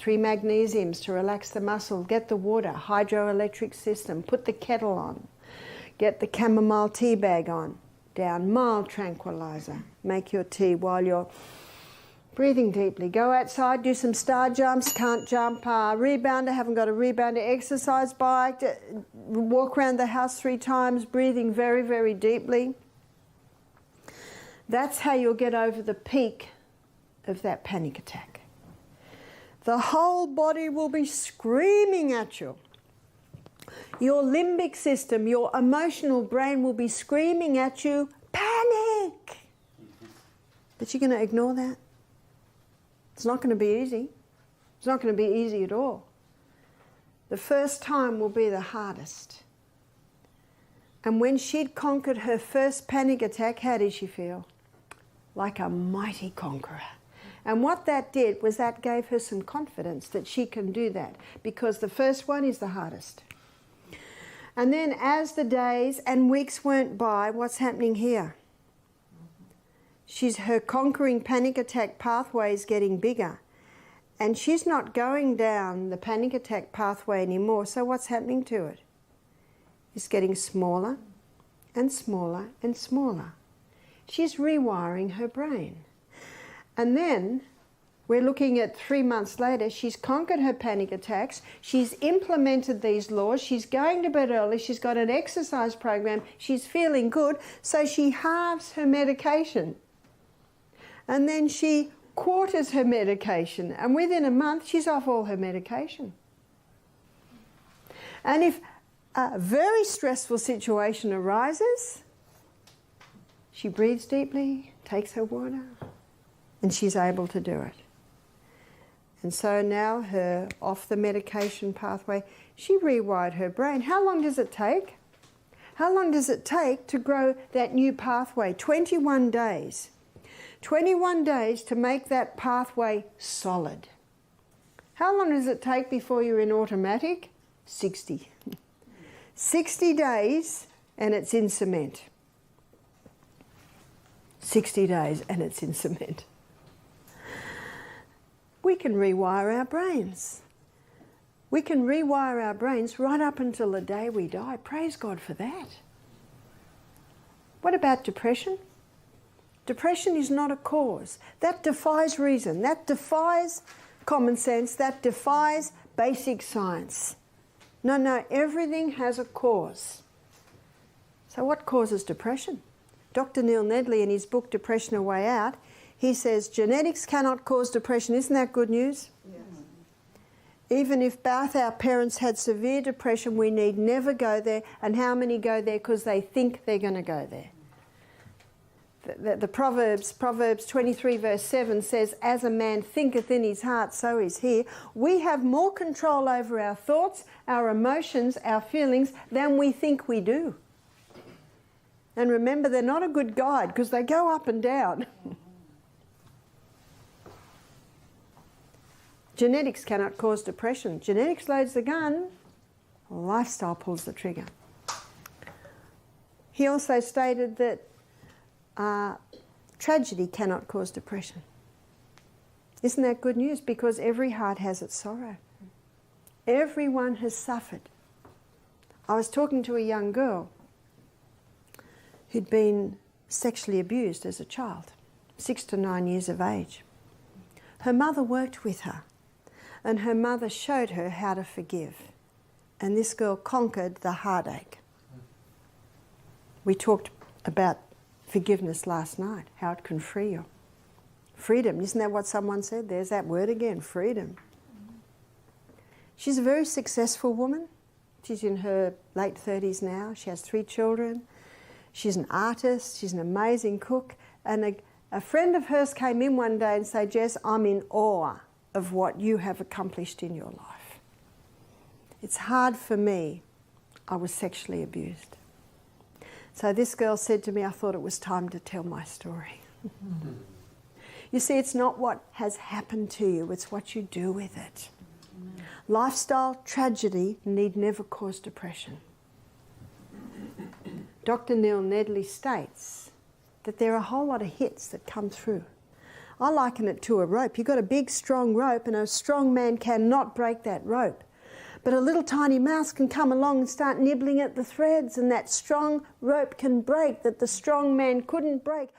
3 magnesiums to relax the muscle, get the water, hydroelectric system, put the kettle on, get the chamomile tea bag on, down, mild tranquilizer, make your tea while you're breathing deeply. Go outside, do some star jumps, can't jump, rebounder, haven't got a rebounder, exercise bike, walk around the house 3 times, breathing very, very deeply. That's how you'll get over the peak of that panic attack. The whole body will be screaming at you. Your limbic system, your emotional brain will be screaming at you, panic! But you're going to ignore that. It's not going to be easy. It's not going to be easy at all. The first time will be the hardest. And when she'd conquered her first panic attack, how did she feel? Like a mighty conqueror. And what that did was that gave her some confidence that she can do that, because the first one is the hardest. And then as the days and weeks went by, what's happening here? Her conquering panic attack pathway is getting bigger. And she's not going down the panic attack pathway anymore. So what's happening to it? It's getting smaller and smaller and smaller. She's rewiring her brain. And then we're looking at 3 months later, she's conquered her panic attacks, she's implemented these laws, she's going to bed early, she's got an exercise program, she's feeling good, so she halves her medication. And then she quarters her medication, and within a month she's off all her medication. And if a very stressful situation arises, she breathes deeply, takes her water, and she's able to do it. And so now her off the medication pathway, she rewired her brain. How long does it take? How long does it take to grow that new pathway? 21 days. 21 days to make that pathway solid. How long does it take before you're in automatic? 60. 60 days and it's in cement. 60 days and it's in cement. We can rewire our brains. We can rewire our brains right up until the day we die. Praise God for that. What about depression? Depression is not a cause. That defies reason. That defies common sense. That defies basic science. No, everything has a cause. So what causes depression? Dr. Neil Nedley, in his book Depression: A Way Out, he says genetics cannot cause depression. Isn't that good news? Yes. Even if both our parents had severe depression, we need never go there. And how many go there because they think they're going to go there? The Proverbs 23 verse 7 says, as a man thinketh in his heart, so is he. We have more control over our thoughts, our emotions, our feelings than we think we do. And remember, they're not a good guide because they go up and down. Genetics cannot cause depression. Genetics loads the gun, lifestyle pulls the trigger. He also stated that tragedy cannot cause depression. Isn't that good news? Because every heart has its sorrow. Everyone has suffered. I was talking to a young girl who'd been sexually abused as a child, 6 to 9 years of age. Her mother worked with her, and her mother showed her how to forgive. And this girl conquered the heartache. We talked about forgiveness last night, how it can free you. Freedom, isn't that what someone said? There's that word again, freedom. She's a very successful woman. She's in her late 30s now. She has 3 children. She's an artist. She's an amazing cook. And a friend of hers came in one day and said, Jess, I'm in awe of what you have accomplished in your life. It's hard for me. I was sexually abused. So this girl said to me, I thought it was time to tell my story. You see, it's not what has happened to you, it's what you do with it. Lifestyle tragedy need never cause depression. Dr. Neil Nedley states that there are a whole lot of hits that come through. I liken it to a rope. You've got a big, strong rope, and a strong man cannot break that rope. But a little tiny mouse can come along and start nibbling at the threads, and that strong rope can break that the strong man couldn't break.